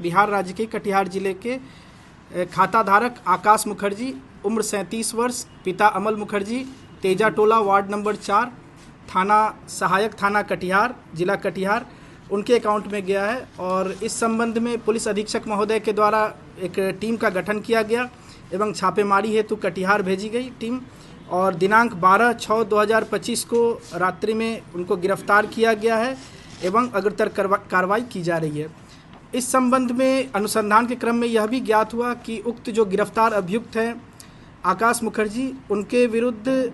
बिहार राज्य के कटिहार जिले के खाता धारक आकाश मुखर्जी, उम्र 37 वर्ष, पिता अमल मुखर्जी, तेजा टोला, वार्ड नंबर 4, थाना सहायक थाना कटिहार, जिला कटिहार, उनके अकाउंट में गया है। और इस संबंध में पुलिस अधीक्षक महोदय के द्वारा एक टीम का गठन किया गया एवं छापेमारी हेतु कटिहार भेजी गई टीम। और दिनांक 12/6/2025 को रात्रि में उनको गिरफ्तार किया गया है एवं अग्रतर कार्रवाई की जा रही है। इस संबंध में अनुसंधान के क्रम में यह भी ज्ञात हुआ कि उक्त जो गिरफ्तार अभियुक्त हैं आकाश मुखर्जी, उनके विरुद्ध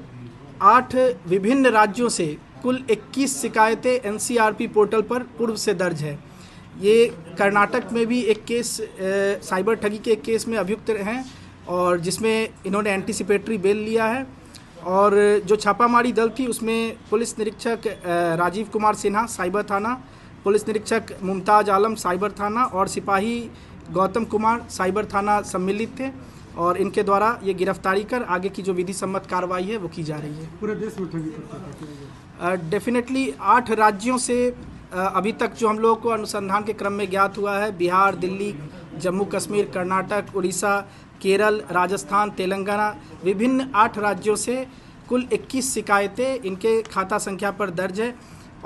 8 विभिन्न राज्यों से कुल 21 शिकायतें एनसीआरपी पोर्टल पर पूर्व से दर्ज है। ये कर्नाटक में भी एक केस, साइबर ठगी के एक केस में अभियुक्त हैं और जिसमें इन्होंने एंटीसिपेटरी बेल लिया है। और जो छापामारी दल थी उसमें पुलिस निरीक्षक राजीव कुमार सिन्हा साइबर थाना, पुलिस निरीक्षक मुमताज़ आलम साइबर थाना और सिपाही गौतम कुमार साइबर थाना सम्मिलित थे। और इनके द्वारा ये गिरफ्तारी कर आगे की जो विधि सम्मत कार्रवाई है वो की जा रही है। पूरे देश में ठगी डेफिनेटली 8 राज्यों से अभी तक जो हम लोगों को अनुसंधान के क्रम में ज्ञात हुआ है, बिहार, दिल्ली, जम्मू कश्मीर, कर्नाटक, उड़ीसा, केरल, राजस्थान, तेलंगाना, विभिन्न 8 राज्यों से कुल 21 शिकायतें इनके खाता संख्या पर दर्ज है।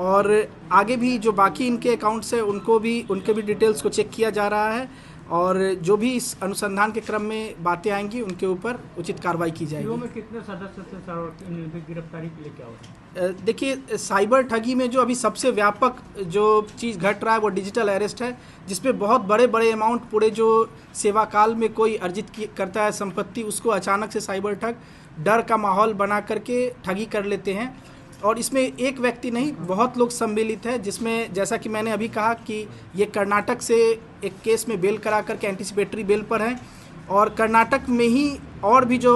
और आगे भी जो बाकी इनके अकाउंट्स है उनके भी डिटेल्स को चेक किया जा रहा है और जो भी इस अनुसंधान के क्रम में बातें आएंगी उनके ऊपर उचित कार्रवाई की जाएगी। में कितने सदस्य थे गिरफ्तारी के लिए क्या होगा? देखिए, साइबर ठगी में जो अभी सबसे व्यापक जो चीज़ घट रहा है वो डिजिटल अरेस्ट है, जिसपे बहुत बड़े बड़े अमाउंट पूरे जो सेवा काल में कोई अर्जित करता है संपत्ति, उसको अचानक से साइबर ठग डर का माहौल बना करके ठगी कर लेते हैं। और इसमें एक व्यक्ति नहीं, बहुत लोग सम्मिलित है, जिसमें जैसा कि मैंने अभी कहा कि ये कर्नाटक से एक केस में बेल करा करके एंटीसिपेटरी बेल पर है। और कर्नाटक में ही और भी जो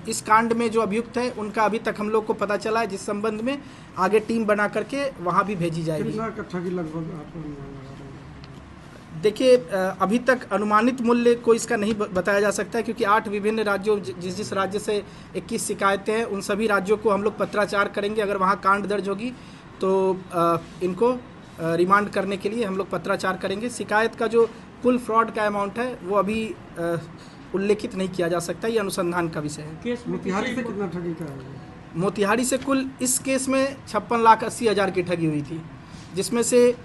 इस कांड में जो अभियुक्त है उनका अभी तक हम लोग को पता चला है, जिस संबंध में आगे टीम बना करके वहाँ भी भेजी जाएगी। देखिए, अभी तक अनुमानित मूल्य को इसका नहीं बताया जा सकता है, क्योंकि 8 विभिन्न राज्यों, जिस राज्य से 21 शिकायतें हैं उन सभी राज्यों को हम लोग पत्राचार करेंगे। अगर वहाँ कांड दर्ज होगी तो इनको रिमांड करने के लिए हम लोग पत्राचार करेंगे। शिकायत का जो कुल फ्रॉड का अमाउंट है वो अभी उल्लेखित नहीं किया जा सकता, ये अनुसंधान का विषय है। केस मोतिहारी से कितना ठगी का है? मोतिहारी से कुल इस केस में 56,80,000 की ठगी हुई थी, जिसमें से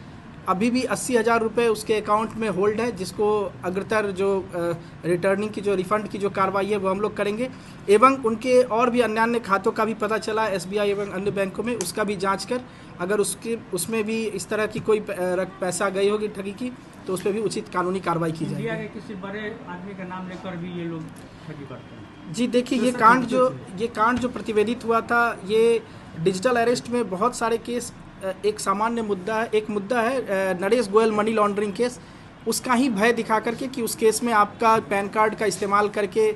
अभी भी 80,000 रुपये उसके अकाउंट में होल्ड है, जिसको अग्रतर जो रिटर्निंग की जो रिफ़ंड की जो कार्रवाई है वो हम लोग करेंगे। एवं उनके और भी अन्य खातों का भी पता चला एसबीआई एवं अन्य बैंकों में, उसका भी जांच कर अगर उसमें भी इस तरह की कोई पैसा गई होगी ठगी की तो उस पर भी उचित कानूनी कार्रवाई की जाएगी। किसी बड़े आदमी का नाम लेकर भी ये लोग ठगी करते हैं? जी देखिए, ये कांड जो प्रतिवेदित हुआ था, ये डिजिटल अरेस्ट में बहुत सारे केस, एक सामान्य मुद्दा है, एक मुद्दा है Naresh Goyal money laundering case, उसका ही भय दिखा करके कि उस केस में आपका पैन कार्ड का इस्तेमाल करके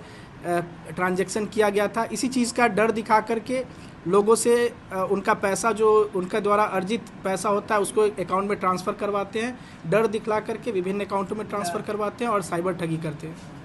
ट्रांजैक्शन किया गया था। इसी चीज़ का डर दिखा करके लोगों से उनका पैसा, जो उनके द्वारा अर्जित पैसा होता है, उसको अकाउंट में ट्रांसफ़र करवाते हैं, डर दिखला करके विभिन्न अकाउंटों में ट्रांसफ़र करवाते हैं और साइबर ठगी करते हैं।